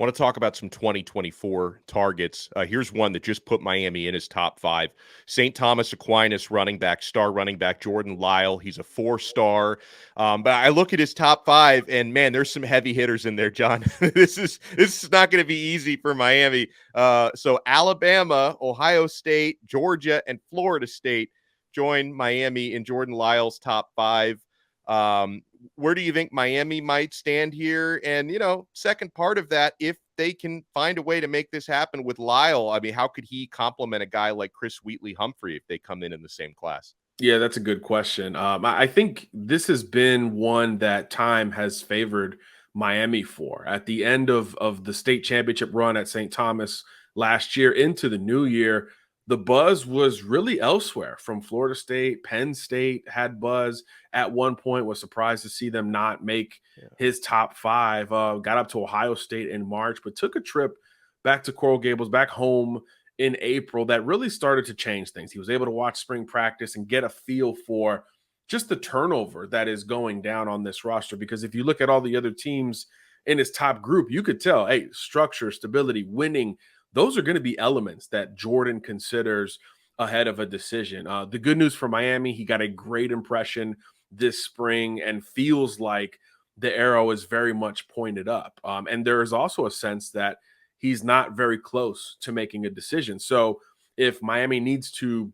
Want to talk about some 2024 targets. Here's one that just put Miami in his top 5. St. Thomas Aquinas running back, star running back Jordan Lyle. He's a 4-star. But I look at his top 5, and man, there's some heavy hitters in there, John. This is not going to be easy for Miami. So Alabama, Ohio State, Georgia, and Florida State join Miami in Jordan Lyle's top 5. Where do you think Miami might stand here? And, second part of that, if they can find a way to make this happen with Lyle, I mean, how could he complement a guy like Chris Wheatley-Humphrey if they come in the same class? Yeah, that's a good question. I think this has been one that time has favored Miami for. At the end of the state championship run at St. Thomas last year into the new year, the buzz was really elsewhere. From Florida State, Penn State had buzz at one point. Was surprised to see them not make his top 5. Got up to Ohio State in March, but took a trip back to Coral Gables, back home in April, that really started to change things. He was able to watch spring practice and get a feel for just the turnover that is going down on this roster. Because if you look at all the other teams in his top group, you could tell, hey, structure, stability, winning, those are going to be elements that Jordan considers ahead of a decision. The good news for Miami, he got a great impression this spring and feels like the arrow is very much pointed up. And there is also a sense that he's not very close to making a decision. So if Miami needs to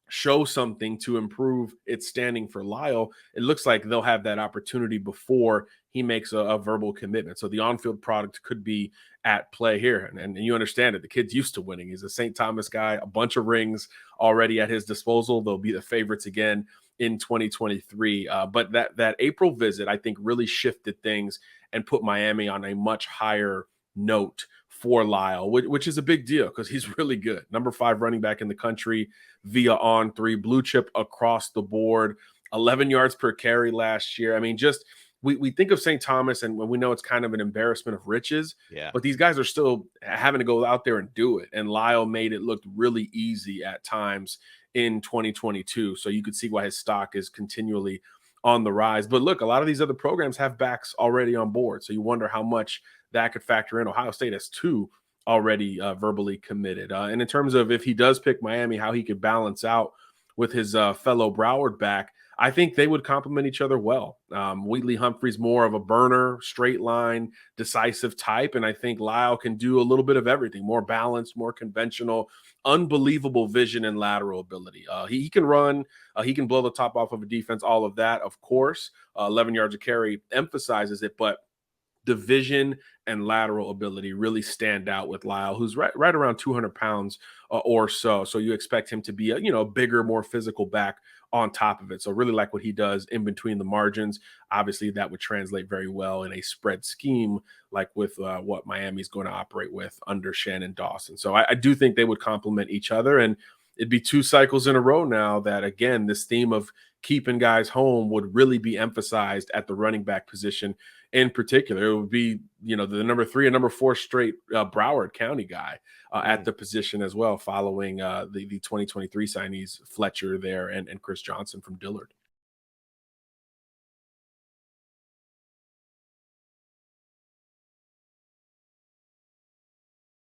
show something to improve its standing for Lyle, it looks like they'll have that opportunity before he makes a verbal commitment. So the on-field product could be at play here. And you understand it. The kid's used to winning. He's a St. Thomas guy, a bunch of rings already at his disposal. They'll be the favorites again in 2023. But that April visit, I think, really shifted things and put Miami on a much higher note for Lyle, which is a big deal because he's really good. Number 5 running back in the country via on-3, blue chip across the board, 11 yards per carry last year. I mean, just we think of St. Thomas and we know it's kind of an embarrassment of riches, but these guys are still having to go out there and do it. And Lyle made it look really easy at times in 2022. So you could see why his stock is continually on the rise. But look, a lot of these other programs have backs already on board. So you wonder how much that could factor in. Ohio State has 2 already verbally committed. And in terms of if he does pick Miami, how he could balance out with his fellow Broward back, I think they would complement each other well. Wheatley-Humphrey's more of a burner, straight line, decisive type. And I think Lyle can do a little bit of everything, more balanced, more conventional, unbelievable vision and lateral ability. He can run. He can blow the top off of a defense, all of that, of course. 11 yards of carry emphasizes it, but the vision and lateral ability really stand out with Lyle, who's right around 200 pounds or so. So you expect him to be a bigger, more physical back on top of it. So really like what he does in between the margins. Obviously, that would translate very well in a spread scheme like with what Miami's going to operate with under Shannon Dawson. So I do think they would complement each other. And it'd be 2 cycles in a row now that, again, this theme of keeping guys home would really be emphasized at the running back position in particular. It would be, the number 3 and number 4 straight Broward County guy at the position as well, following the 2023 signees Fletcher there and Chris Johnson from Dillard.